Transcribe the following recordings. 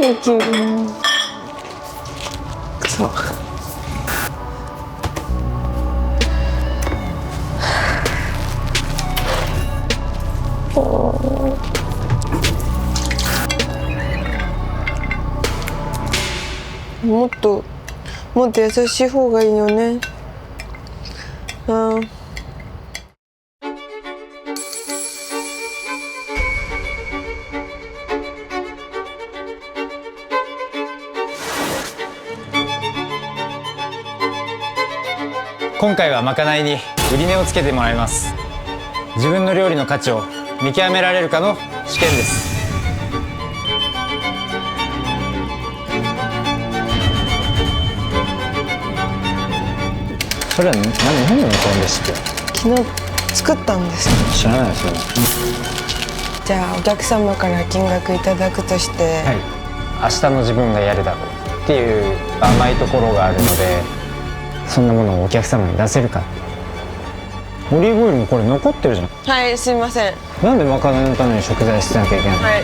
Thank you. そう。もっと優しい方がいいよね。今回はまかないに売り値をつけてもらいます。自分の料理の価値を見極められるかの試験です。それは何の煮込んでして昨日作ったんです。知らないですよね。じゃあお客様から金額いただくとして、はい、明日の自分がやるだろうっていう甘いところがあるので、そんなものをお客様に出せるか。オリーブオイルもこれ残ってるじゃん。はい、すいません。なんでまかないのために食材捨てなきゃいけないの？はい。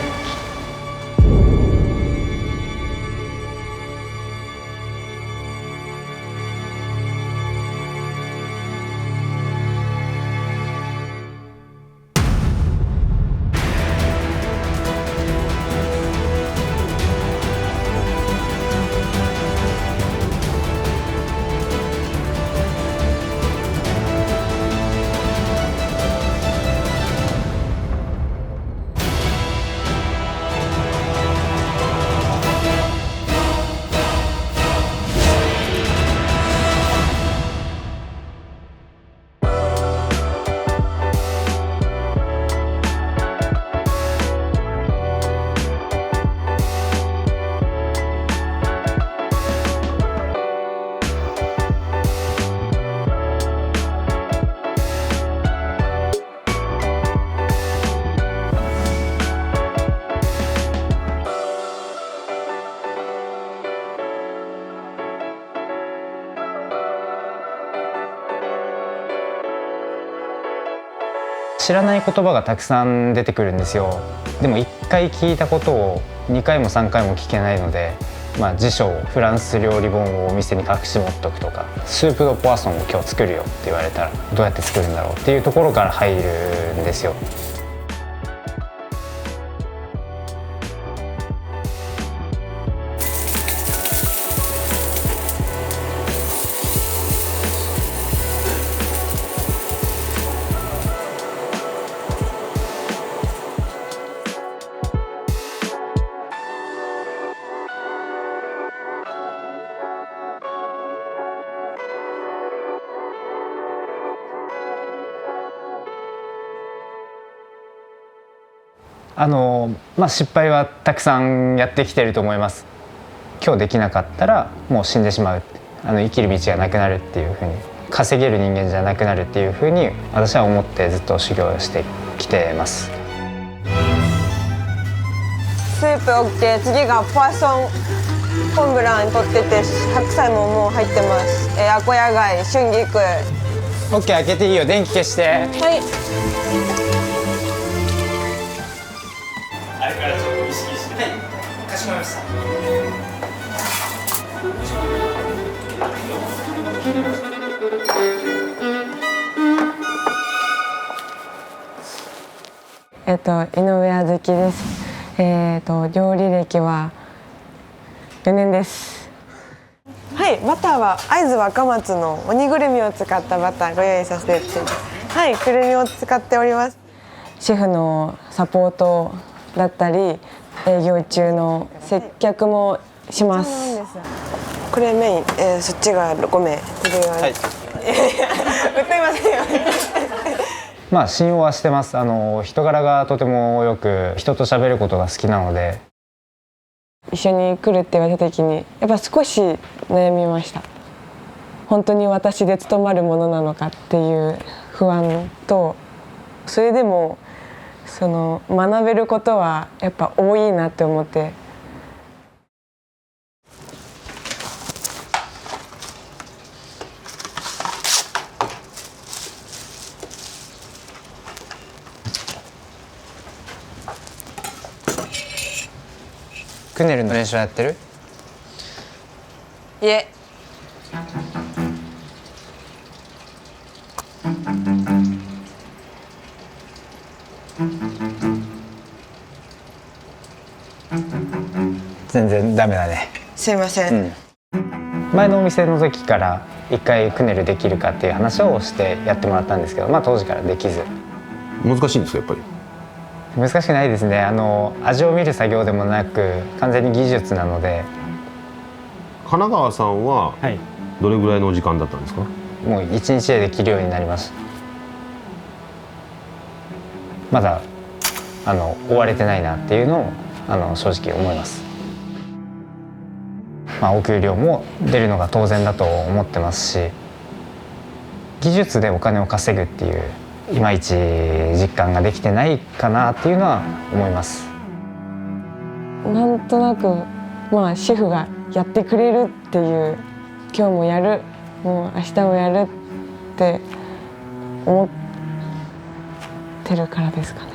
知らない言葉がたくさん出てくるんですよ。でも1回聞いたことを2回も3回も聞けないので、辞書をフランス料理本をお店に隠し持っとくとか、スープ・ド・ポワソンを今日作るよって言われたらどうやって作るんだろうっていうところから入るんですよ。失敗はたくさんやってきてると思います。今日できなかったらもう死んでしまう、生きる道がなくなるっていうふうに、稼げる人間じゃなくなるっていうふうに私は思ってずっと修行してきてます。スープ OK。 次がポワソンコンブラン取ってて、白菜ももう入ってます。アコヤ貝、春菊。 OK、 開けていいよ。電気消して。はい。あれからちょっと意識して。はい、かしこまりました。井上あずきです。料理歴は4年です。はい、バターは会津若松の鬼ぐるみを使ったバターご用意させていただきます。はい、くるみを使っております。シェフのサポートだったり、営業中の接客もします。これメイン、そっちが5名。これは、はい、歌いませんよね。信用はしてます。人柄がとてもよく、人と喋ることが好きなので。一緒に来るって言われた時にやっぱ少し悩みました。本当に私で務まるものなのかっていう不安と、それでも学べることはやっぱ多いなって思って。クネルの練習やってる？いえ。全然ダメだね。すいません。前のお店の時から一回クネルできるかっていう話をしてやってもらったんですけど、当時からできず。難しいんですかやっぱり。難しくないですね。味を見る作業でもなく完全に技術なので。神奈川さんはどれぐらいのお時間だったんですか？もう1日でできるようになりました。まだ追われてないなっていうのを正直思います。お給料も出るのが当然だと思ってますし、技術でお金を稼ぐっていういまいち実感ができてないかなっていうのは思います。なんとなく主婦がやってくれるっていう、今日もやる、もう明日もやるって思ってるからですかね。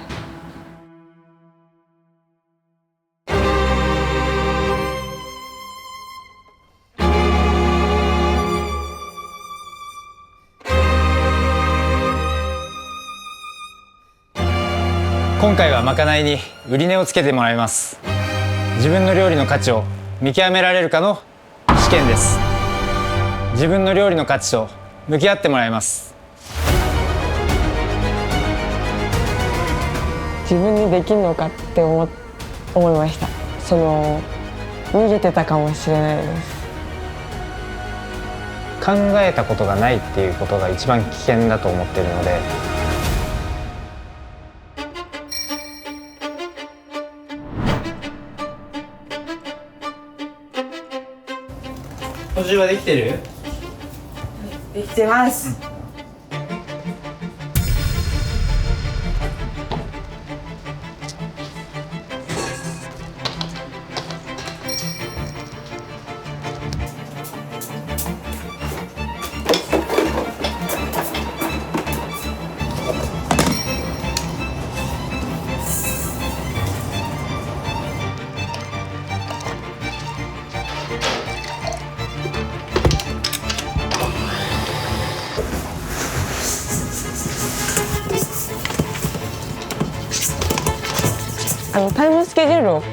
今回はまかないに売り値をつけてもらいます。自分の料理の価値を見極められるかの試験です。自分の料理の価値と向き合ってもらいます。自分にできるのかって思いました。逃げてたかもしれないです。考えたことがないっていうことが一番危険だと思っているので。補充はできてる？できてます。タイムスケジュールを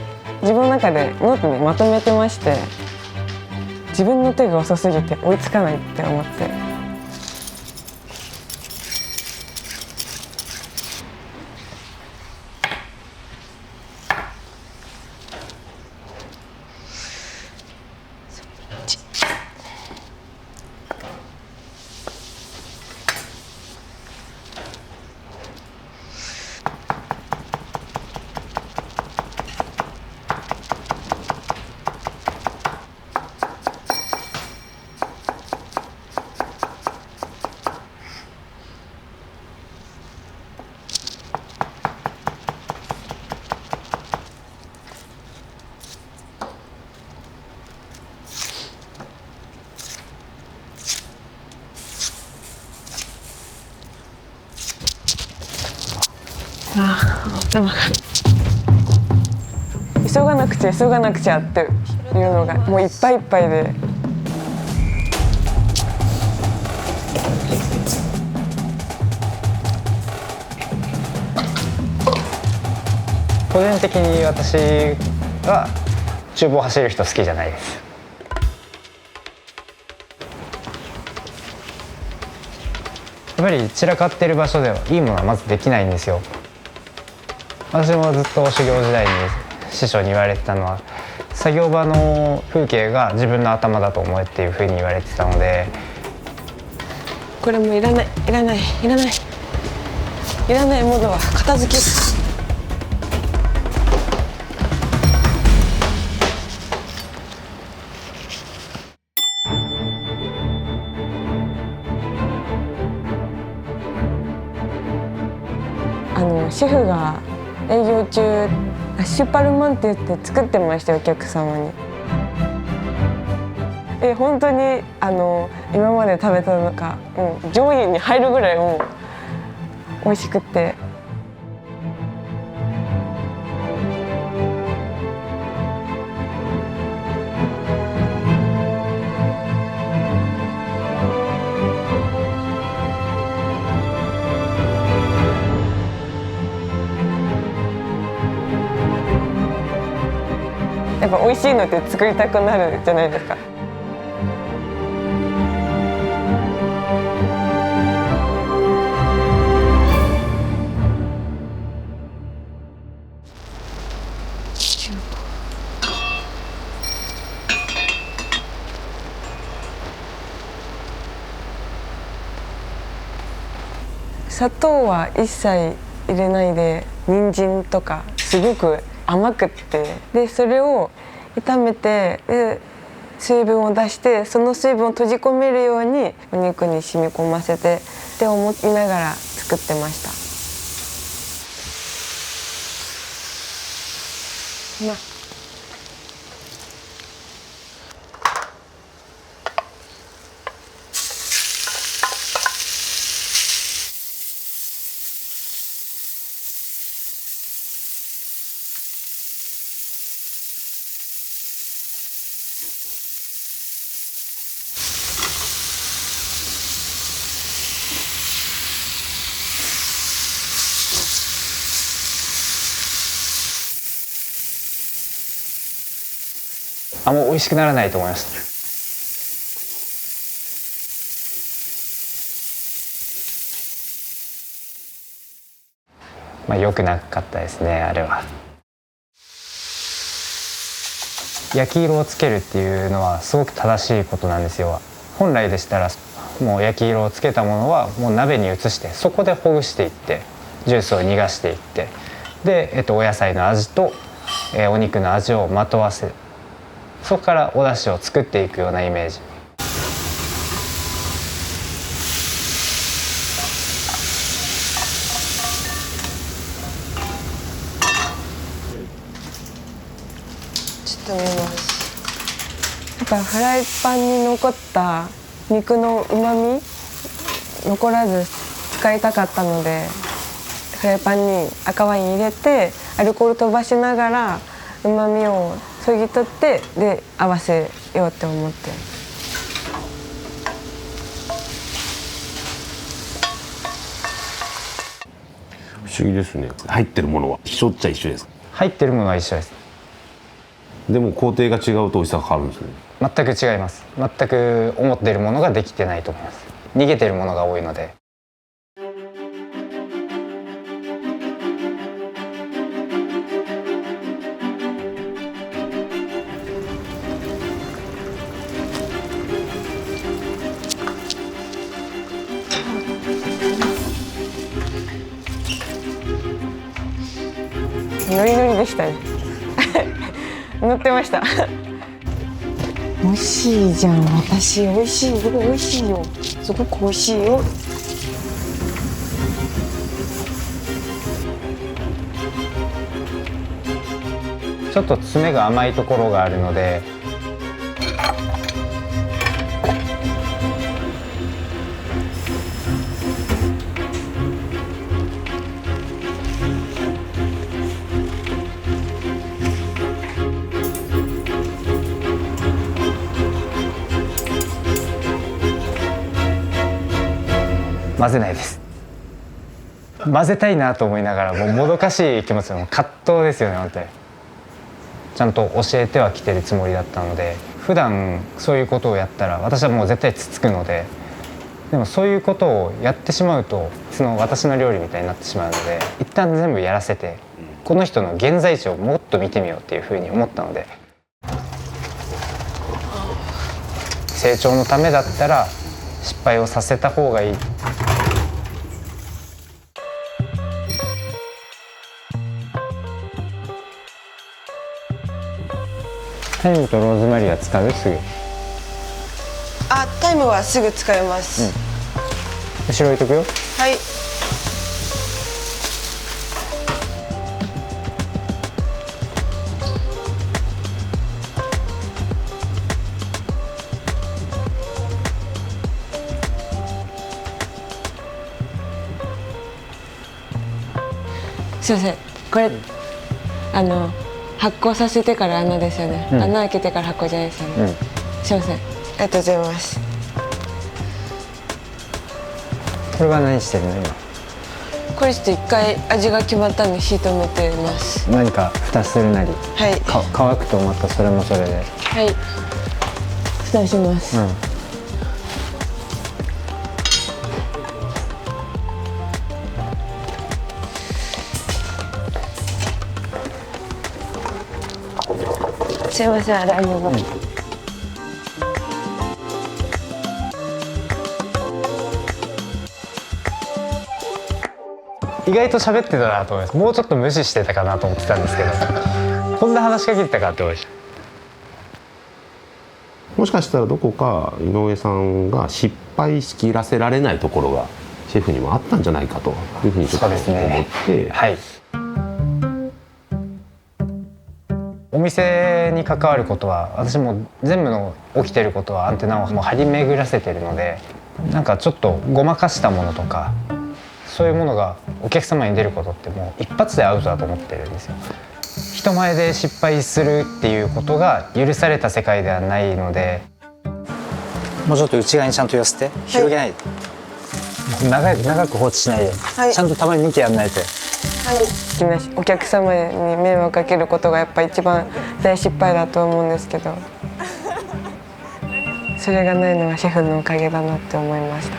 自分の中でノートにまとめてまして、自分の手が遅すぎて追いつかないって思って。頭が急がなくちゃ急がなくちゃっていうのがもういっぱいいっぱいで。個人的に私は厨房走る人好きじゃないです。やっぱり散らかってる場所ではいいものはまずできないんですよ。私もずっと修行時代に師匠に言われてたのは、作業場の風景が自分の頭だと思えっていうふうに言われてたので。これもいらないいらないいらないいらないものは片付け。シェフが営業中アッシュパルマンって言って作ってましたよ、お客様に。本当に今まで食べたのが、上位に入るぐらいもう美味しくて。ぱ美味しいのって作りたくなるじゃないですか。砂糖は一切入れないで、人参とかすごく甘くって、でそれを炒めて、で水分を出して、その水分を閉じ込めるようにお肉に染み込ませてって思いながら作ってました。もう美味しくならないと思いました。良くなかったですね、あれは。焼き色をつけるっていうのはすごく正しいことなんですよ。本来でしたらもう焼き色をつけたものはもう鍋に移して、そこでほぐしていって、ジュースを逃がしていって、で、お野菜の味と、お肉の味をまとわせ、そこからお出汁を作っていくようなイメージ。ちょっと見ます。やっぱフライパンに残った肉のうまみ残らず使いたかったので、フライパンに赤ワイン入れてアルコール飛ばしながらうまみをそぎ取って、で合わせようって思って。不思議ですね。入ってるものは一緒っちゃ一緒ですか？入ってるものは一緒です。でも工程が違うと美味しさが変わるんですね。全く違います。全く思っているものができてないと思います。逃げているものが多いので。ノリノリでしたね。乗ってました。美味しいじゃん、私。美味しい、すごい美味しいよ。すごく美味しいよ。ちょっと爪が甘いところがあるので、混ぜないです。混ぜたいなと思いながらもうもどかしい気持ちの葛藤ですよね。本当にちゃんと教えてはきてるつもりだったので、普段そういうことをやったら私はもう絶対つつくので、でもそういうことをやってしまうとその私の料理みたいになってしまうので、一旦全部やらせてこの人の現在地をもっと見てみようっていうふうに思ったので、成長のためだったら失敗をさせた方がいい。タイムとローズマリーは使う？すぐ。あ、タイムはすぐ使えます。後ろ置いとくよ。はい。すいません、これ発酵させてから穴ですよね、穴開けてから発酵じゃないですよね、すいません、ありがとうございます。これは何してるの今？これちょっと一回味が決まったんで火止めてます。何か蓋するなり、はい。乾くとまたそれもそれで。はい。蓋します。すいません、洗い物。意外と喋ってたなと思います。もうちょっと無視してたかなと思ってたんですけど、こんな話しかけてたかって思いました。もしかしたらどこか井上さんが失敗しきらせられないところがシェフにもあったんじゃないかというふうにちょっと思って、はい、お店に関わることは私も全部の起きてることはアンテナをもう張り巡らせてるので、なんかちょっとごまかしたものとかそういうものがお客様に出ることってもう一発でアウトだと思ってるんですよ。人前で失敗するっていうことが許された世界ではないので、もうちょっと内側にちゃんと寄せて、広げないで、長く放置しないで、はい、ちゃんとたまに見てやんないと。はい、お客様に迷惑かけることがやっぱ一番大失敗だと思うんですけど、それがないのはシェフのおかげだなって思いました。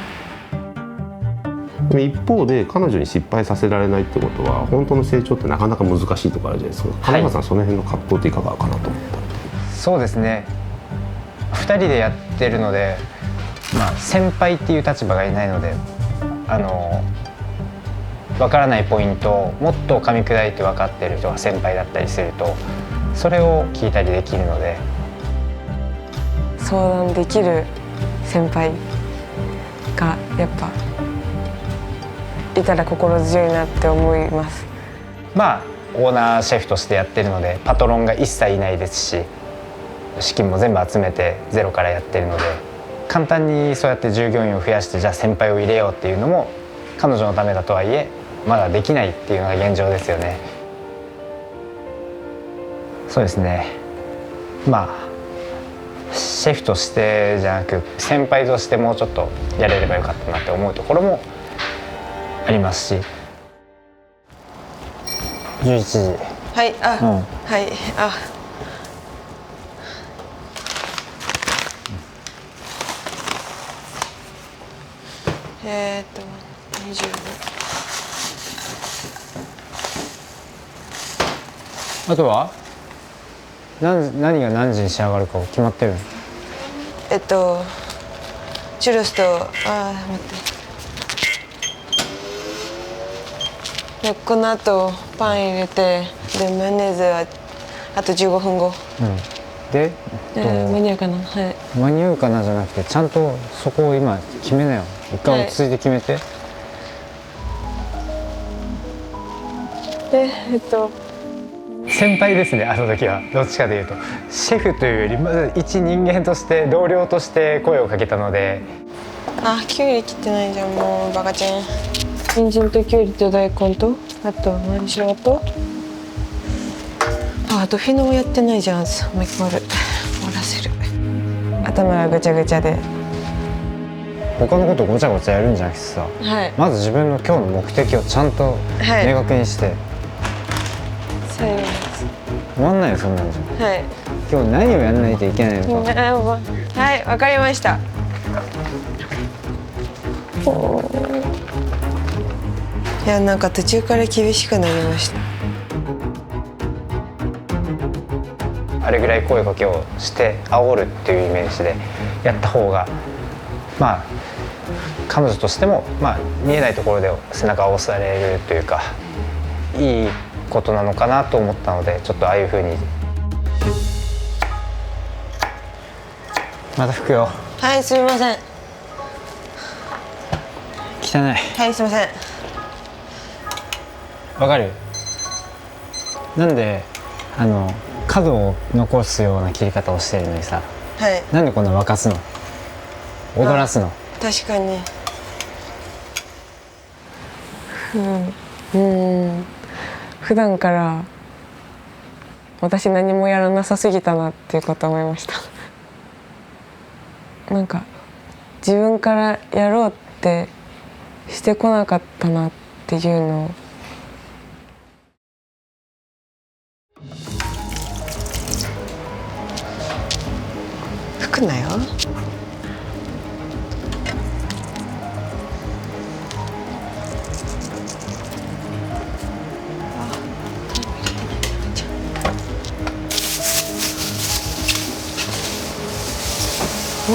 一方で彼女に失敗させられないってことは本当の成長ってなかなか難しいところあるじゃないですか。金川さん、その辺の葛藤っていかがかなと思った。そうですね、2人でやってるので、先輩っていう立場がいないので分からないポイントをもっと噛み砕いて分かってる人が先輩だったりするとそれを聞いたりできるので、相談できる先輩がやっぱいたら心強いなって思います。オーナーシェフとしてやってるのでパトロンが一切いないですし、資金も全部集めてゼロからやってるので、簡単にそうやって従業員を増やしてじゃあ先輩を入れようっていうのも彼女のためだとはいえまだできないっていうのが現状ですよね。そうですね、シェフとしてじゃなく先輩としてもうちょっとやれればよかったなって思うところもありますし。11時。はい、はい、20。あとは何が何時に仕上がるか決まってるの？チュロスと待って、でこの後パン入れて、でマヨネーズはあと15分後。で、間に合うかな。はい。間に合うかなじゃなくてちゃんとそこを今決めなよ。一回落ち着いて決めて。で先輩ですね、あの時はどっちかというとシェフというよりまず一人間として同僚として声をかけたので。きゅうり切ってないじゃん、もうバカちゃん。人参ときゅうりと大根とあと何しろとあとフィノもやってないじゃん。もう一個ある、終わらせる。頭がぐちゃぐちゃで他のことごちゃごちゃやるんじゃなくてさ、はい、まず自分の今日の目的をちゃんと明確にして、最後です。終わんないよそんなんじゃ。はい、今日何をやらないといけないのか。はい、わかりました。いや、なんか途中から厳しくなりました。あれぐらい声かけをして煽るっていうイメージでやった方が彼女としても見えないところで背中を押されるというかいいことなのかなと思ったので、ちょっとああいう風に。また拭くよ。はい、すみません。汚い。はい、すみません。わかる？なんで角を残すような切り方をしてるのにさ、はい、なんでこんな沸かすの？踊らすの？確かに。普段から私何もやらなさすぎたなっていうことを思いました。なんか自分からやろうってしてこなかったなっっていうのを吹くなよ。わ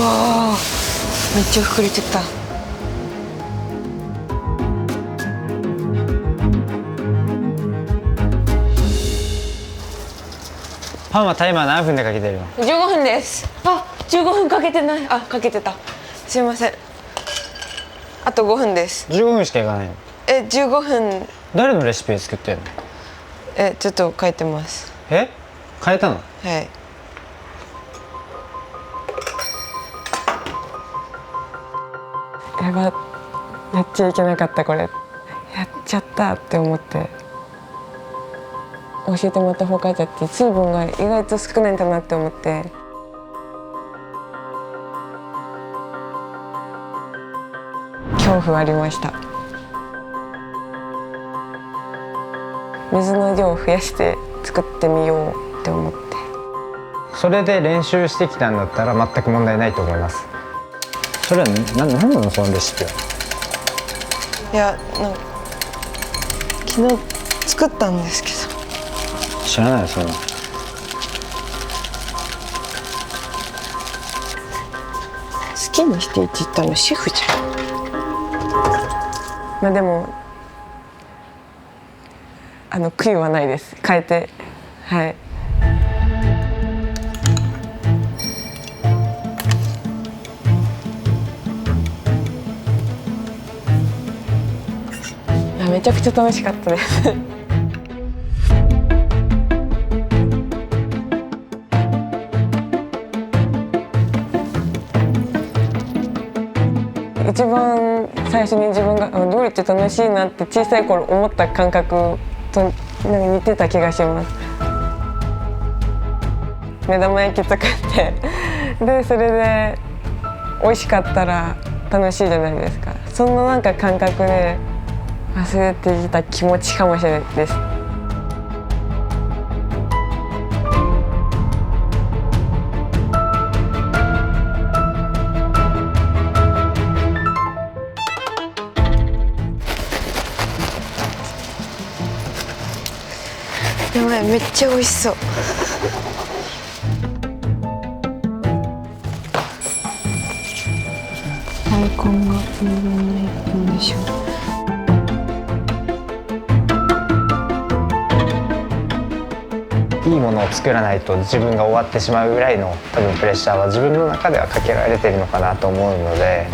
あ、めっちゃ膨れてた。パンはタイマー何分でかけてるの15分です。あ、15分かけてない。あ、かけてた。すいません。あと5分です。？15分しかいかないの？15分。誰のレシピで作ってんの？ちょっと書いてます。変えたの？はい。やば、やっちゃいけなかったこれ。やっちゃったって思って。教えてもらった方からだって水分が意外と少ないんだなって思って恐怖ありました。水の量を増やして作ってみようって思って。それで練習してきたんだったら全く問題ないと思います。それは何なのそのレシピは？いや、なんか昨日作ったんですけど。知らないよそれは。好きにしてって言ったのシェフじゃん。まあでも悔いはないです。変えて、はい。いや、めちゃくちゃ楽しかったです。一番最初に自分が料理って楽しいなって小さい頃思った感覚となんか似てた気がします。目玉焼き作ってでそれで美味しかったら楽しいじゃないですか。そのなんか感覚で忘れていた気持ちかもしれないです。やばい、めっちゃ美味しそう。大根がどうでしょう。いいものを作らないと自分が終わってしまうぐらいの多分プレッシャーは自分の中ではかけられてるのかなと思うので。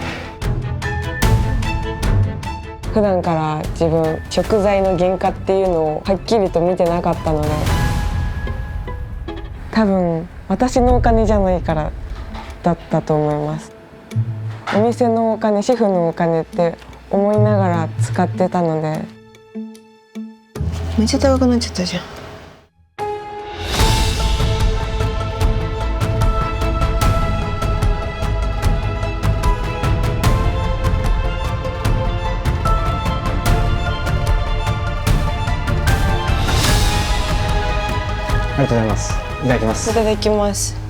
普段から自分食材の原価っていうのをはっきりと見てなかったので、多分私のお金じゃないからだったと思います。お店のお金、シェフのお金って思いながら使ってたので。めっちゃ高くなっちゃったじゃん。ありがとうございます。いただきます。いただきます。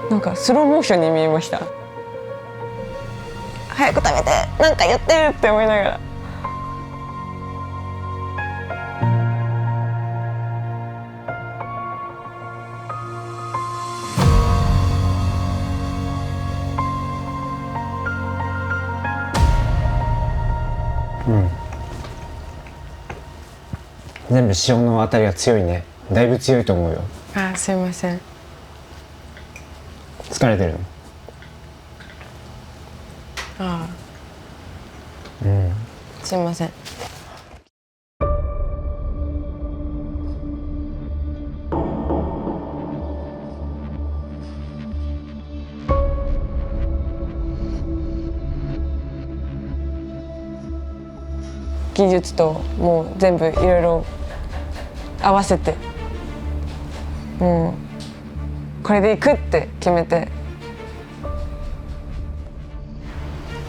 なんかスローモーションに見えました。早く食べて、なんか言ってるって思いながら。全部塩の当たりが強いね。だいぶ強いと思うよ。あ、すいません。疲れてるの？あうん。あ、すいません。技術ともう全部いろいろ合わせて、もうこれでいくって決めて、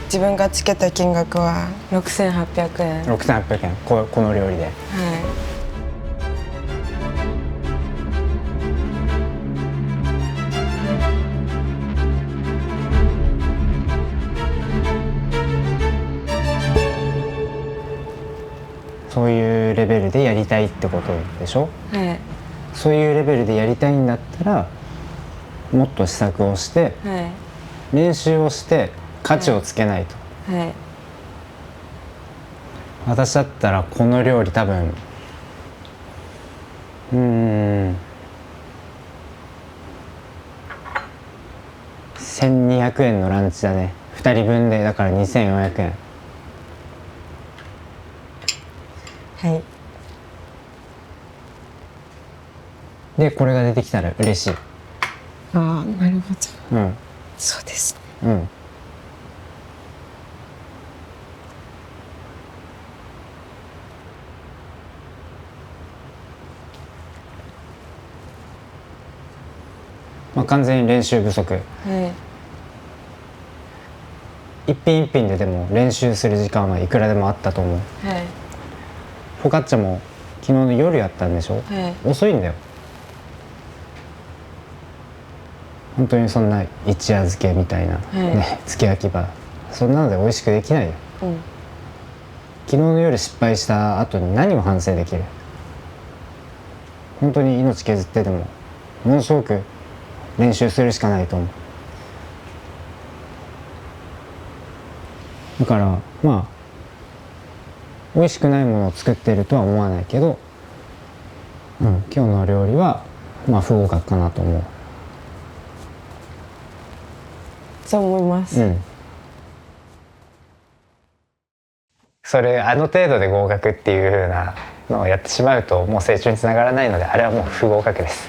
自分がつけた金額は6800円。6800円、この料理で。はい。そういうレベルでやりたいってことでしょ？はい。そういうレベルでやりたいんだったら、もっと試作をしてはい。練習をして価値をつけないと。はい。私だったらこの料理多分1200円のランチだね。2人分でだから2400円。はい。でこれが出てきたら嬉しい。ああ、なるほど。うんそうですね。うん。まあ完全に練習不足。はい。一品一品ででも練習する時間はいくらでもあったと思う。はい。フォカッチャも昨日の夜やったんでしょ？はい。遅いんだよ。本当にそんな一夜漬けみたいな、ね、漬け焼き場、そんなので美味しくできないよ。うん。昨日の夜失敗した後に何を反省できる？本当に命削ってでもものすごく練習するしかないと思う。だからまあ美味しくないものを作ってるとは思わないけど、今日の料理はまあ不合格かなと思う。そう思います。それあの程度で合格っていう風なのをやってしまうともう成長につながらないので、あれはもう不合格です。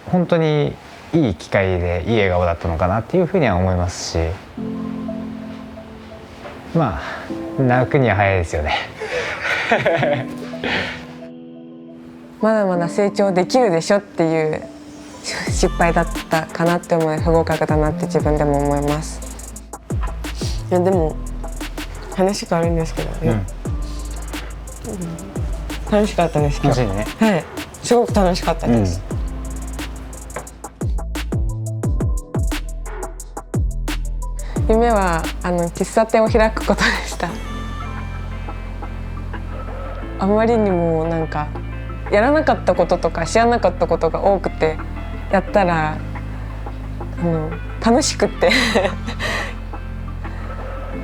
本当にいい機会でいい笑顔だったのかなっていうふうには思いますし、まあ泣くには早いですよね。まだまだ成長できるでしょっていう失敗だったかなって思い、不合格だなって自分でも思います。いやでも話変わるんですけどね、楽しかったです今日。楽しいね。はい、すごく楽しかったです。夢は喫茶店を開くことでした。あまりにもなんかやらなかったこととか知らなかったことが多くて、やったら楽しくって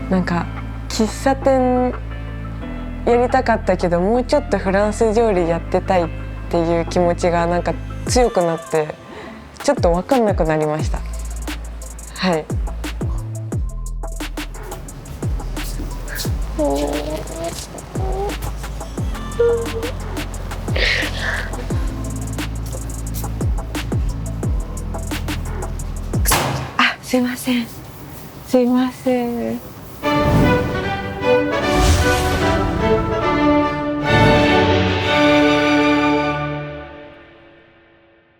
なんか喫茶店やりたかったけどもうちょっとフランス料理やってたいっていう気持ちがなんか強くなって、ちょっと分かんなくなりました。はい。あ、すいません。すいません。